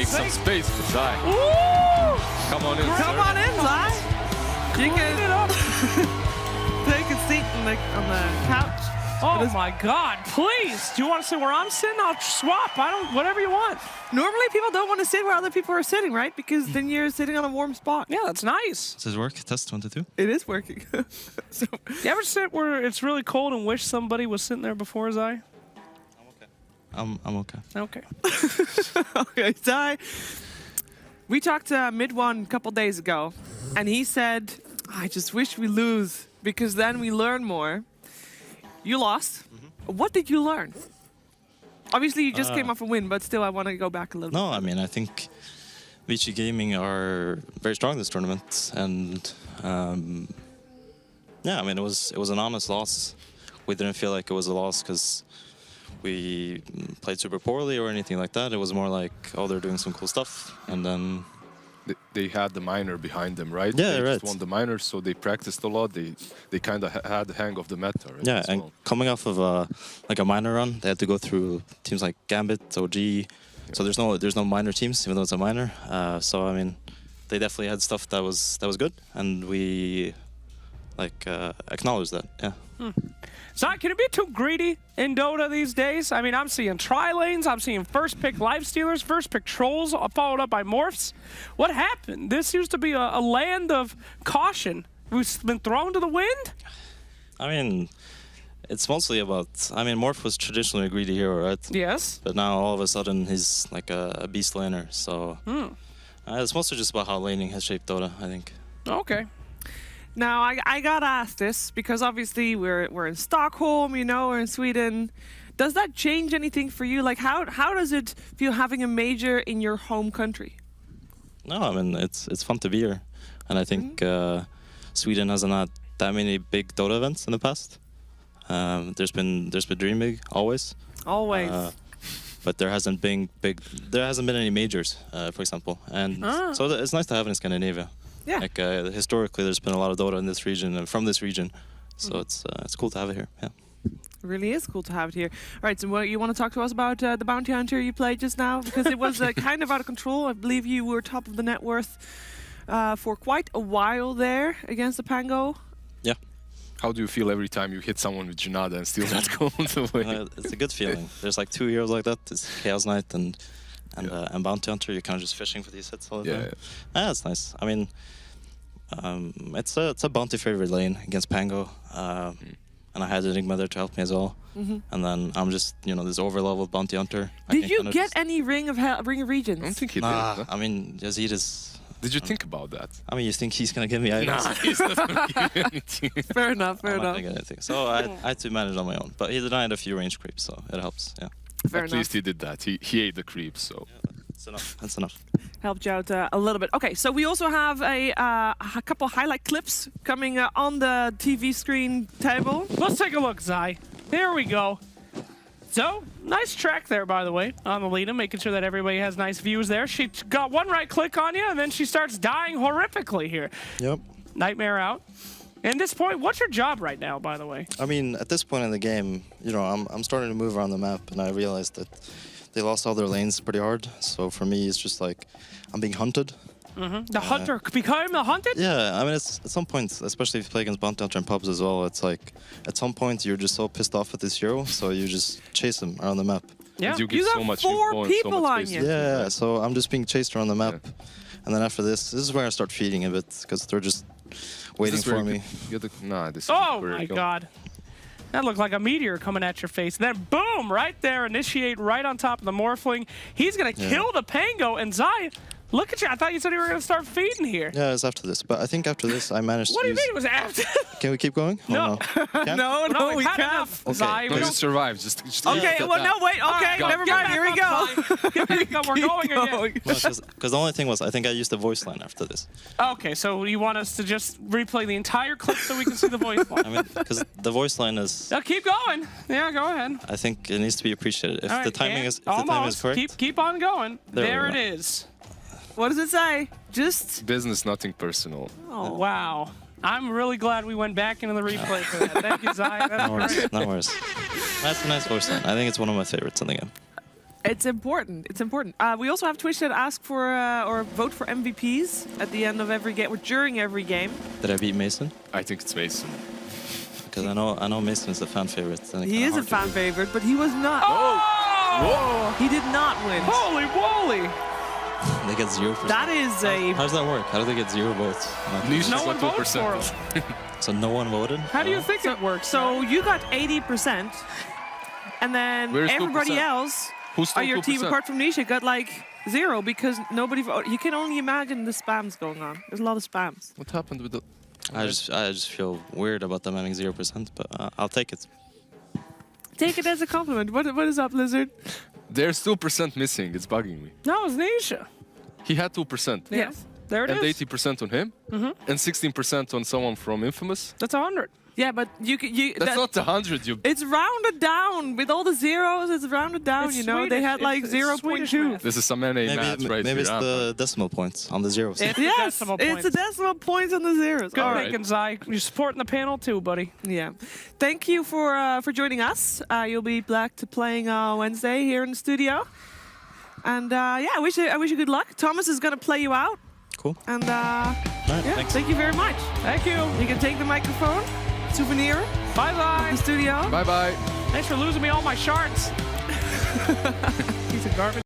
Make some space for Zai. Ooh! Come on in, Come sir. on in, Zai. You Clean it up. take a seat on the couch. Oh my God, please. Do you want to sit where I'm sitting? I'll swap. Whatever you want. Normally, people don't want to sit where other people are sitting, right? Because then you're sitting on a warm spot. Yeah, that's nice. Does it work? Test 1, 2. It is working. So, You ever sit where it's really cold and wish somebody was sitting there before Zai? I'm okay. Okay. okay, Zai. We talked to Midwan a couple days ago, and he said, I just wish we lose because then we learn more. You lost. What did you learn? Obviously, you just came off a win, but still, I want to go back a little No, I mean, I think VG Gaming are very strong this tournament, and yeah, I mean, it was an honest loss. We didn't feel like it was a loss because we played super poorly or anything like that. It was more like, oh, they're doing some cool stuff, and then They had the minor behind them, right? Yeah, they right. just won the minor, so they practiced a lot. They kind of had the hang of the meta, right? yeah, as and well. coming off of like a minor run, they had to go through teams like Gambit, OG. So there's no minor teams, even though it's a minor. So I mean, they definitely had stuff that was good, and we like acknowledged that. Yeah. Zai, can it be too greedy in Dota these days? I mean, I'm seeing tri-lanes, I'm seeing first pick lifestealers, first pick trolls, followed up by morphs. What happened? This used to be a land of caution. We've been thrown to the wind? I mean, it's mostly about. I mean, Morph was traditionally a greedy hero, right? Yes. But now all of a sudden he's like a beast laner. So it's mostly just about how laning has shaped Dota, I think. Okay. Now, I got asked this because obviously we're in Stockholm, you know, we're in Sweden. Does that change anything for you? Like, how does it feel having a major in your home country? No, I mean it's fun to be here, and I think Sweden hasn't had that many big Dota events in the past. There's been Dream Big always. Always. But there hasn't been any majors, for example, and so it's nice to have it in Scandinavia. Yeah. Like historically, there's been a lot of Dota in this region and from this region, so it's cool to have it here. Yeah. It really is cool to have it here. All right, so what, you want to talk to us about the Bounty Hunter you played just now? Because it was kind of out of control. I believe you were top of the net worth for quite a while there against the Pango. Yeah. How do you feel every time you hit someone with Janada and still not goes away? It's a good feeling. There's like 2 heroes like that. It's Chaos Knight and Bounty Hunter. You're kind of just fishing for these hits all the time. Yeah, it's nice. I mean, it's a Bounty favorite lane against Pango. And I had Enigma there to help me as well. And then I'm just, this overleveled Bounty Hunter. Did you get any Ring of Regions? I don't think he did. Nah, I mean, Yazid is... Did you think about that? I mean, you think he's going to give me items? Nah, he's not going to give you anything. Fair enough, fair I'm not enough. gonna get anything. So I had to manage on my own. But he denied a few range creeps, so it helps, yeah. Fair At enough. least he did that. He ate the creeps, so... That's enough. That's enough. Helped you out a little bit. Okay, so we also have a couple highlight clips coming on the TV screen table. Let's take a look, Zai. Here we go. So, nice track there, by the way, on the Lena, making sure that everybody has nice views there. She got one right click on you, and then she starts dying horrifically here. Yep. Nightmare out. And at this point, what's your job right now, by the way? I mean, at this point in the game, I'm starting to move around the map, and I realized that they lost all their lanes pretty hard. So for me, it's just like I'm being hunted. The hunter became the hunted? Yeah, I mean, it's at some point, especially if you play against Bounty Hunter in pubs as well, it's like at some point you're just so pissed off at this hero, so you just chase him around the map. Yeah. You get got so much 4 info and so people much on space you. to Yeah, do, right? so I'm just being chased around the map. And then after this is where I start feeding a bit, because they're just waiting Is this where for you me. could get the- Nah, this is Oh where my you go. God. That looked like a meteor coming at your face. Then boom, right there, initiate right on top of the Morphling. He's going to kill the Pango, and Zai, look at you. I thought you said you were going to start feeding here. Yeah, it's after this. But I think after this, I managed What to do you use... mean it was after? Can we keep going? No. Oh, no. Can't? No, we we've had can't. enough, Okay. Zai. No, We you don't- survived. Just Okay, get well, that. no, wait. Okay, Go. never Get mind. back Here we up, go. Zai. Get back up. We're going again. Because the only thing was, I think I used the voice line after this. Okay, so you want us to just replay the entire clip so we can see the voice line? I mean, because the voice line is, Now keep going. Yeah, go ahead. I think it needs to be appreciated. If All right, the timing and is, if the timing is almost. correct. Keep on going. There we There it go. is. What does it say? Just... Business, nothing personal. Oh. Wow. I'm really glad we went back into the replay for that. Thank you, Zai. That's No worries. great. No worries. That's a nice voice line. I think it's one of my favorites in the game. It's important. It's important. We also have Twitch that ask for or vote for MVPs at the end of every game or during every game. Did I beat Mason? I think it's Mason. Because I know Mason is a fan favorite. And He is a fan favorite, but he was not. Oh! He did not win. Holy moly! They get 0%. That is a. How does that work? How do they get 0 votes? Nisha's No got one votes for 2%. him. So no one voted? How do you think it works? So you got 80%, and then Where's everybody 2%? else Who's still on your team, 2%? apart from Nisha, got like 0 because nobody voted. You can only imagine the spams going on. There's a lot of spams. What happened with the... I just feel weird about them having 0%, but I'll take it. Take it as a compliment. What is up, Lizard? There's 2% missing. It's bugging me. No, it's Nisha. He had 2%. Yes. There it And is. 80% on him. And 16% on someone from Infamous. That's 100. Yeah, but you. That's not 100. You. It's rounded down with all the zeros. It's rounded down. It's you know, they Swedish. had like It's Swedish 0.2. math. This is some NA math right maybe here. it's the decimal points on the zeros. It's Yes, decimal it's points. a decimal points on the zeros. Good All right. thinking, Zai. You're supporting the panel too, buddy. Yeah. Thank you for joining us. You'll be back to playing Wednesday here in the studio. And yeah, I wish you good luck. Thomas is gonna play you out. Cool. And All right, yeah, thanks. thank you very much. Thank you. You can take the microphone, souvenir, Bye, the Zai. studio. Bye-bye. Thanks for losing me all my shards. Piece of garbage.